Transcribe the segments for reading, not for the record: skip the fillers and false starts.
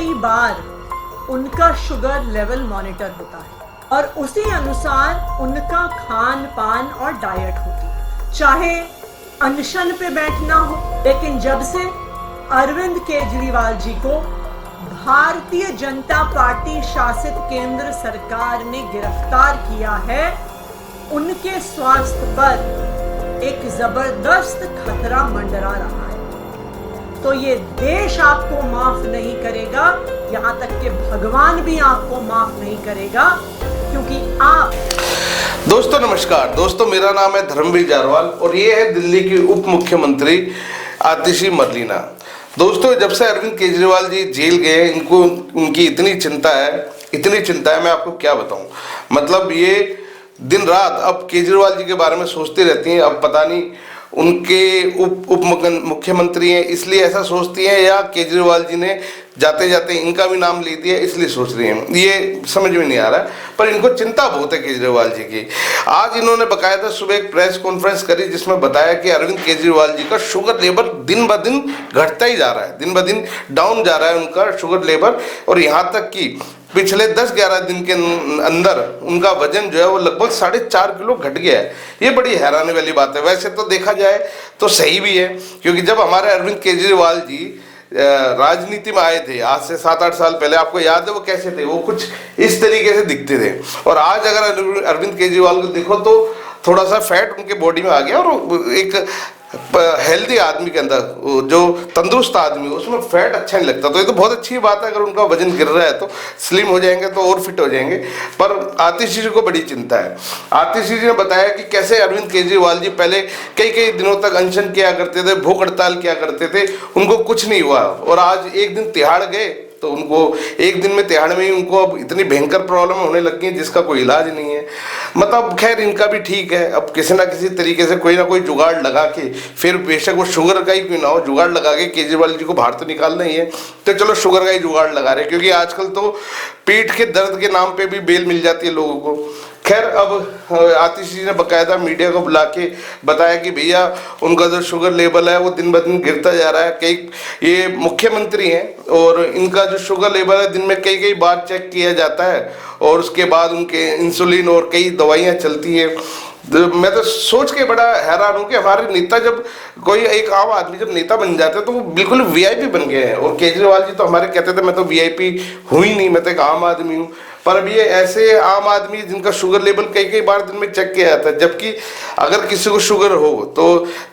कई बार उनका sugar level monitor होता है और उसी अनुसार उनका खान पान और डाइट होती है। चाहे अनशन पे बैठना हो, लेकिन जब से अरविंद केजरीवाल जी को भारतीय जनता पार्टी शासित केंद्र सरकार ने गिरफ्तार किया है, उनके स्वास्थ्य पर एक जबरदस्त खतरा मंडरा रहा है। तो ये देश आपको माफ नहीं करेगा, यहां तक कि भगवान भी आपको माफ नहीं करेगा, क्योंकि आप। दोस्तों नमस्कार। दोस्तों मेरा नाम है धर्मवीर जारवाल और ये है दिल्ली की उप मुख्यमंत्री आतिशी मरलीना। दोस्तों जब से अरविंद केजरीवाल जी जेल गए, इनको उनकी इतनी चिंता है, मैं आपको क्या बताऊं। मतलब ये दिन रात अब केजरीवाल जी के बारे में सोचती रहती हैं। अब पता नहीं उनके उप मुख्यमंत्री हैं इसलिए ऐसा सोचती हैं, या केजरीवाल जी ने जाते जाते इनका भी नाम ले दिया इसलिए सोच रही हैं, ये समझ में नहीं आ रहा। पर इनको चिंता बहुत है केजरीवाल जी की। आज इन्होंने बकायदा सुबह एक प्रेस कॉन्फ्रेंस करी जिसमें बताया कि अरविंद केजरीवाल जी का शुगर लेवल दिन ब दिन घटता ही जा रहा है, दिन ब दिन डाउन जा रहा है उनका शुगर लेवल। और यहाँ तक कि पिछले 10-11 दिन के अंदर उनका वजन जो है वो लगभग 4.5 किलो घट गया है। ये बड़ी हैरानी वाली बात है। वैसे तो देखा जाए तो सही भी है, क्योंकि जब हमारे अरविंद केजरीवाल जी राजनीति में आए थे आज से 7-8 साल पहले, आपको याद है वो कैसे थे? वो कुछ इस तरीके से दिखते थे। और आज अगर अरविंद केजरीवाल को देखो तो थोड़ा सा फैट उनके बॉडी में आ गया, और एक हेल्दी आदमी के अंदर, जो तंदुरुस्त आदमी हो उसमें फैट अच्छा नहीं लगता। तो ये तो बहुत अच्छी बात है, अगर उनका वजन गिर रहा है तो स्लिम हो जाएंगे तो और फिट हो जाएंगे। पर आतिशी जी को बड़ी चिंता है। आतिशी जी ने बताया कि कैसे अरविंद केजरीवाल जी पहले कई दिनों तक अनशन किया करते थे, भूख हड़ताल किया करते थे, उनको कुछ नहीं हुआ। और आज एक दिन तिहाड़ गए तो उनको एक दिन में तिहाड़ में ही उनको अब इतनी भयंकर प्रॉब्लम होने लग गई जिसका कोई इलाज नहीं है। मतलब खैर इनका भी ठीक है, अब किसी ना किसी तरीके से कोई ना कोई जुगाड़ लगा के, फिर बेशक वो शुगर का ही क्यों ना हो, जुगाड़ लगा के केजरीवाल जी को बाहर तो निकालना ही है। तो चलो शुगर का ही जुगाड़ लगा रहे, क्योंकि आजकल तो पीठ के दर्द के नाम पे भी बेल मिल जाती है लोगों को। खैर अब आतिशी जी ने बकायदा मीडिया को बुला के बताया कि भैया उनका जो शुगर लेवल है वो दिन ब दिन गिरता जा रहा है। ये मुख्यमंत्री हैं और इनका जो शुगर लेवल है दिन में कई बार चेक किया जाता है, और उसके बाद उनके इंसुलिन और कई दवाइयाँ चलती हैं। मैं तो सोच के बड़ा हैरान हूँ कि हमारे नेता, जब कोई एक आम आदमी जब नेता बन जाते हैं तो वो बिल्कुल वीआईपी बन गए हैं। और केजरीवाल जी तो हमारे कहते थे मैं तो वीआईपी हूँ ही नहीं, मैं तो एक आम आदमी हूँ। पर अब ये ऐसे आम आदमी जिनका शुगर लेवल कई बार दिन में चेक किया जाता है, जबकि अगर किसी को शुगर हो तो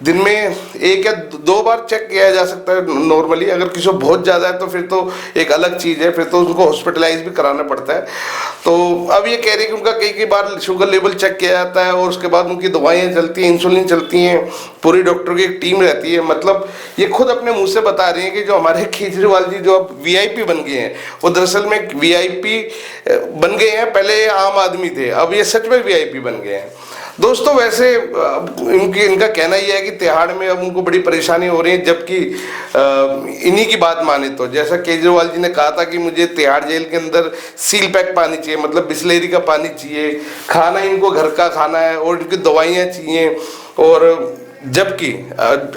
दिन में 1 या 2 बार चेक किया जा सकता है नॉर्मली। अगर किसी को बहुत ज़्यादा है तो फिर तो एक अलग चीज़ है, फिर तो उनको हॉस्पिटलाइज भी कराना पड़ता है। तो अब ये कह रही कि उनका कई बार शुगर लेवल चेक किया जाता है और उसके बाद उनकी दवाइयाँ चलती हैं, इंसुलिन चलती हैं, पूरी डॉक्टर की एक टीम रहती है। मतलब ये खुद अपने मुँह से बता रही हैं कि जो हमारे केजरीवाल जी जो अब वीआईपी बन गए हैं, वो दरअसल में वीआईपी बन गए हैं। पहले आम आदमी थे, अब ये सच में वीआईपी बन गए हैं। दोस्तों वैसे इनका कहना यह है कि तिहाड़ में अब उनको बड़ी परेशानी हो रही है, जबकि इन्हीं की बात माने तो जैसा केजरीवाल जी ने कहा था कि मुझे तिहाड़ जेल के अंदर सील पैक पानी चाहिए, मतलब बिस्लेरी का पानी चाहिए, खाना इनको घर का खाना है और इनकी दवाइयाँ चाहिए। और जबकि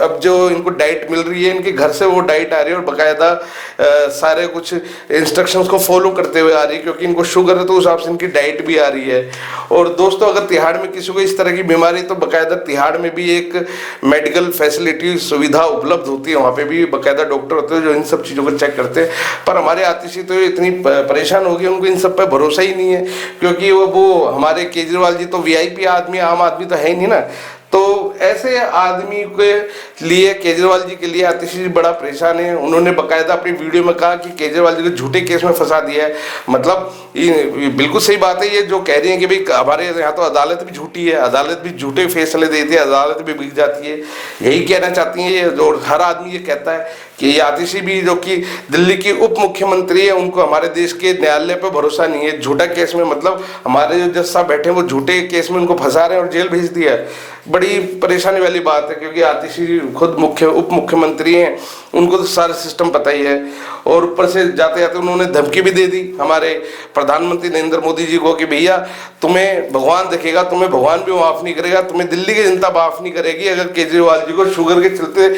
अब जो इनको डाइट मिल रही है इनके घर से वो डाइट आ रही है और बाकायदा सारे कुछ इंस्ट्रक्शंस को फॉलो करते हुए आ रही है, क्योंकि इनको शुगर है तो उस हिसाब से इनकी डाइट भी आ रही है। और दोस्तों अगर तिहाड़ में किसी को इस तरह की बीमारी तो बाकायदा तिहाड़ में भी एक मेडिकल फैसिलिटी सुविधा उपलब्ध होती है, वहाँ पे भी बाकायदा डॉक्टर होते हैं जो इन सब चीज़ों को चेक करते हैं। पर हमारे आतिशी तो इतनी परेशान हो गई, उनको इन सब पर भरोसा ही नहीं है, क्योंकि वो हमारे केजरीवाल जी तो वीआईपी आदमी, आम आदमी तो है ही नहीं ना। तो ऐसे आदमी के लिए, केजरीवाल जी के लिए आतिशी जी बड़ा परेशान है। उन्होंने बकायदा अपनी वीडियो में कहा कि केजरीवाल जी को झूठे केस में फंसा दिया है। मतलब ये बिल्कुल सही बात है, ये जो कह रही है कि भाई हमारे यहाँ तो अदालत भी झूठी है, अदालत भी झूठे फैसले देती है, अदालत भी बिक जाती है, यही कहना चाहती है ये। और हर आदमी ये कहता है कि ये आतिशी भी जो कि दिल्ली की उप मुख्यमंत्री है, उनको हमारे देश के न्यायालय पर भरोसा नहीं है। झूठा केस में, मतलब हमारे जो जज साहब बैठे हैं वो झूठे केस में उनको फंसा रहे हैं और जेल भेज दिया है। बड़ी परेशानी वाली बात है, क्योंकि आतिशी खुद उप मुख्यमंत्री हैं उनको तो सारे सिस्टम पता ही है। और ऊपर से जाते जाते उन्होंने धमकी भी दे दी हमारे प्रधानमंत्री नरेंद्र मोदी जी को कि भैया तुम्हें भगवान देखेगा, तुम्हें भगवान भी माफ़ नहीं करेगा, तुम्हें दिल्ली की जनता माफ़ नहीं करेगी अगर केजरीवाल जी को शुगर के चलते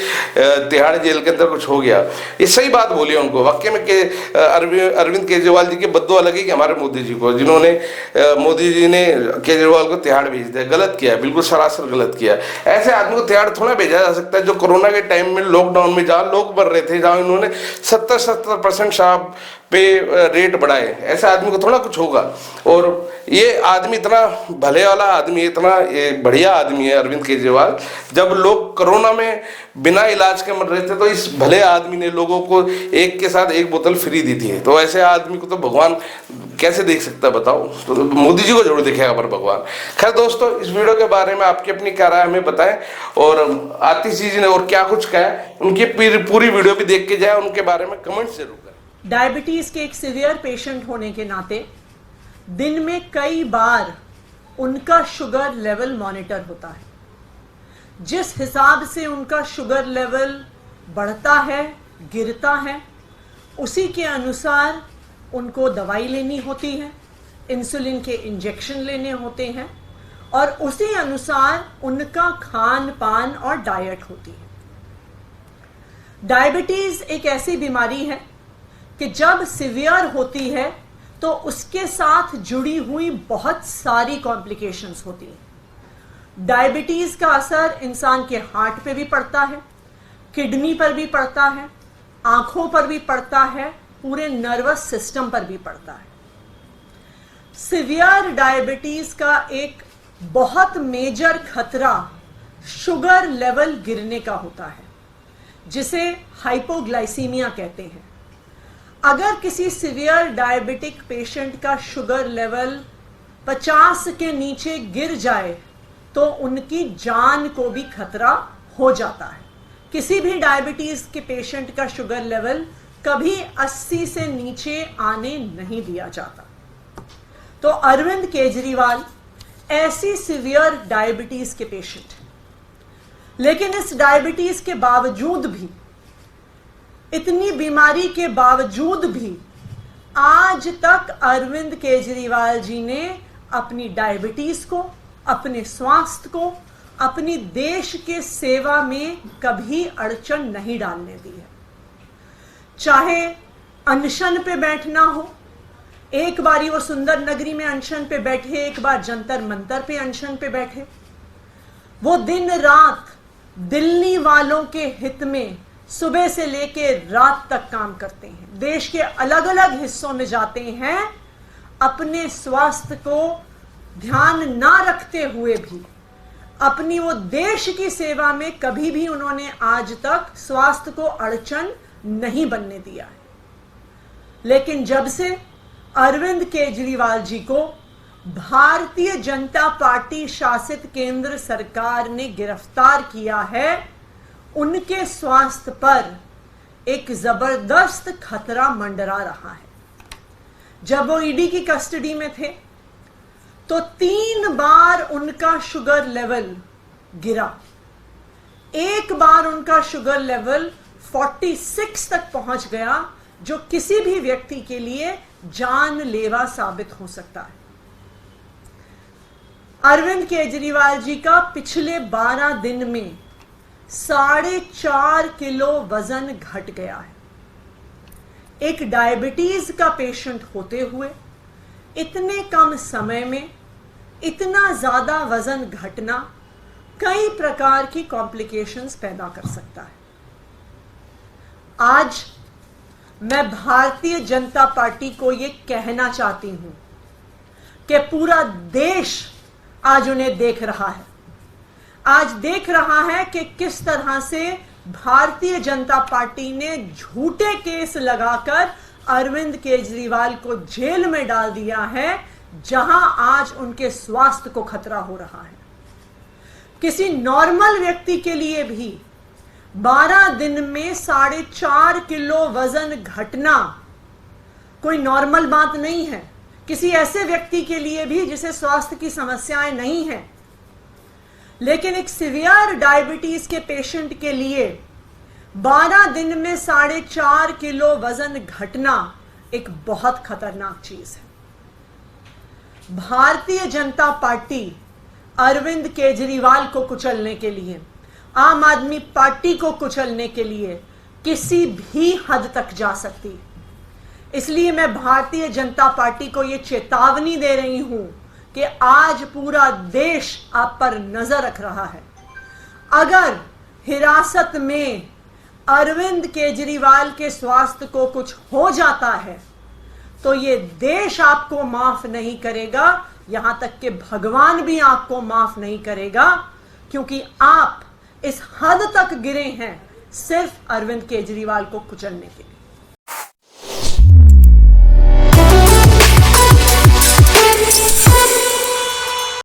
तिहाड़ जेल के अंदर कुछ हो गया। ये सही बात बोली है उनको। वाकई में अरविंद केजरीवाल जी की बद्दुआ लगी कि हमारे मोदी जी को, जिन्होंने मोदी जी ने केजरीवाल को तिहाड़ भेज दिया। गलत किया, बिल्कुल सरासर गलत किया। ऐसे आदमी को तिहाड़ थोड़ा भेजा जा सकता है जो कोरोना के टाइम में लॉकडाउन में जहाँ लोग मर रहे थे, जहाँ इन्होंने 70% शराब पे रेट बढ़ाए, ऐसे आदमी को थोड़ा कुछ होगा। और ये आदमी इतना भले वाला आदमी है, इतना बढ़िया आदमी है अरविंद केजरीवाल। जब लोग कोरोना में बिना इलाज के मर रहे थे तो इस भले आदमी ने लोगों को एक के साथ एक बोतल फ्री दी थी। तो ऐसे आदमी को तो भगवान कैसे देख सकता है बताओ? तो मोदी जी को जरूर दिखेगा पर भगवान। खैर दोस्तों, इस वीडियो के बारे में आपकी अपनी क्या राय हमें बताएं, और आतिश जी ने और क्या कुछ कहा उनकी पूरी वीडियो भी देख के जाए, उनके बारे में कमेंट जरूर करें। डायबिटीज के एक सीवियर पेशेंट होने के नाते दिन में कई बार उनका शुगर लेवल मॉनिटर होता है। जिस हिसाब से उनका शुगर लेवल बढ़ता है, गिरता है, उसी के अनुसार उनको दवाई लेनी होती है, इंसुलिन के इंजेक्शन लेने होते हैं, और उसी अनुसार उनका खान पान और डाइट होती है। डायबिटीज एक ऐसी बीमारी है कि जब सीवियर होती है तो उसके साथ जुड़ी हुई बहुत सारी कॉम्प्लिकेशंस होती हैं। डायबिटीज का असर इंसान के हार्ट पे भी पड़ता है, किडनी पर भी पड़ता है, आंखों पर भी पड़ता है, पूरे नर्वस सिस्टम पर भी पड़ता है। सीवियर डायबिटीज का एक बहुत मेजर खतरा शुगर लेवल गिरने का होता है, जिसे हाइपोग्लाइसीमिया कहते हैं। अगर किसी सीवियर डायबिटिक पेशेंट का शुगर लेवल 50 के नीचे गिर जाए तो उनकी जान को भी खतरा हो जाता है। किसी भी डायबिटीज के पेशेंट का शुगर लेवल कभी 80 से नीचे आने नहीं दिया जाता। तो अरविंद केजरीवाल ऐसी सीवियर डायबिटीज के पेशेंट हैं, लेकिन इस डायबिटीज के बावजूद भी, इतनी बीमारी के बावजूद भी आज तक अरविंद केजरीवाल जी ने अपनी डायबिटीज को, अपने स्वास्थ्य को, अपनी देश के सेवा में कभी अड़चन नहीं डालने दी है। चाहे अनशन पे बैठना हो, एक बारी वो सुंदर नगरी में अनशन पे बैठे, एक बार जंतर मंतर पे अनशन पे बैठे, वो दिन रात दिल्ली वालों के हित में सुबह से लेके रात तक काम करते हैं। देश के अलग अलग हिस्सों में जाते हैं, अपने स्वास्थ्य को ध्यान ना रखते हुए भी अपनी वो देश की सेवा में कभी भी उन्होंने आज तक स्वास्थ्य को अड़चन नहीं बनने दिया है। लेकिन जब से अरविंद केजरीवाल जी को भारतीय जनता पार्टी शासित केंद्र सरकार ने गिरफ्तार किया है, उनके स्वास्थ्य पर एक जबरदस्त खतरा मंडरा रहा है। जब वो ईडी की कस्टडी में थे तो 3 बार उनका शुगर लेवल गिरा। एक बार उनका शुगर लेवल 46 तक पहुंच गया, जो किसी भी व्यक्ति के लिए जानलेवा साबित हो सकता है। अरविंद केजरीवाल जी का पिछले 12 दिन में 4.5 किलो वजन घट गया है। एक डायबिटीज का पेशेंट होते हुए इतने कम समय में इतना ज्यादा वजन घटना कई प्रकार की कॉम्प्लिकेशंस पैदा कर सकता है। आज मैं भारतीय जनता पार्टी को ये कहना चाहती हूं कि पूरा देश आज उन्हें देख रहा है। आज देख रहा है कि किस तरह से भारतीय जनता पार्टी ने झूठे केस लगाकर अरविंद केजरीवाल को जेल में डाल दिया है, जहां आज उनके स्वास्थ्य को खतरा हो रहा है। किसी नॉर्मल व्यक्ति के लिए भी 12 दिन में 4.5 किलो वजन घटना कोई नॉर्मल बात नहीं है। किसी ऐसे व्यक्ति के लिए भी जिसे स्वास्थ्य की समस्याएं नहीं हैं, लेकिन एक सीवियर डायबिटीज के पेशेंट के लिए 12 दिन में 4.5 किलो वजन घटना एक बहुत खतरनाक चीज है। भारतीय जनता पार्टी अरविंद केजरीवाल को कुचलने के लिए, आम आदमी पार्टी को कुचलने के लिए किसी भी हद तक जा सकती है। इसलिए मैं भारतीय जनता पार्टी को यह चेतावनी दे रही हूं कि आज पूरा देश आप पर नजर रख रहा है। अगर हिरासत में अरविंद केजरीवाल के स्वास्थ्य को कुछ हो जाता है तो ये देश आपको माफ नहीं करेगा, यहां तक कि भगवान भी आपको माफ नहीं करेगा, क्योंकि आप इस हद तक गिरे हैं सिर्फ अरविंद केजरीवाल को कुचलने के लिए।